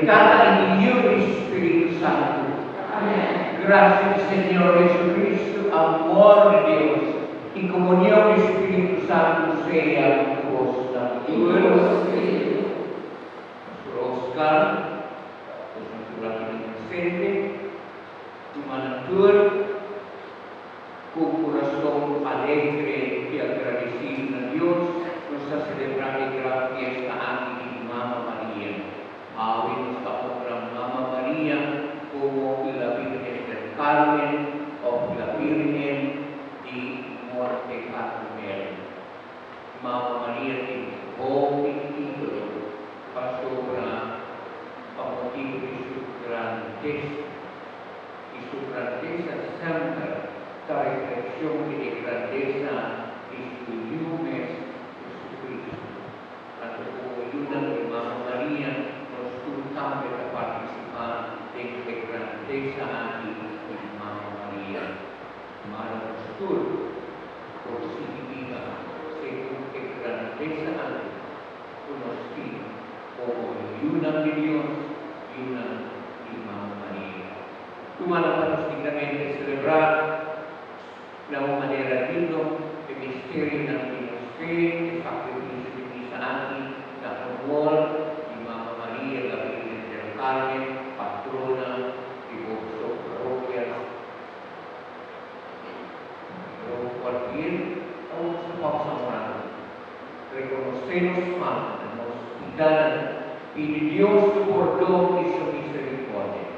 predicada en Dios y Espíritu Santo. Amén. Gracias, Señor Jesucristo, amor de Dios y comunión del Espíritu Santo sea con vosotros. Y con vuestro espíritu. Nuestro Oscar, nuestro latino presente, tu manatur, con corazón alegre y agradecido a Dios, nos ha celebrado la fiesta aquí de Mamá María. Ahora nos honra Mamá María como la Virgen del Carmen o la Virgen de Monte Carmelo. Mamá María tiene un título para motivo de su grandeza y su grandeza santa, la reflexión de grandeza de su lumen Jesucristo. Tanto como ayuda de Mamá María, nos juntamos a participar de esta grandeza aquí de Mamá María. Mara Pastor, por significa según que grandeza antes conocido como ayuda de Dios y una de Mamá María. Tu mano para dignamente celebrar de una manera digna el misterio de la fe, el sacrificio de misa aquí, la honor de Mamá María, la Virgen del Carmen, patrona de vuestras parroquias. Pero cualquier cosa pausa orando, reconocemos, hermanos, y de Dios su perdón y su misericordia.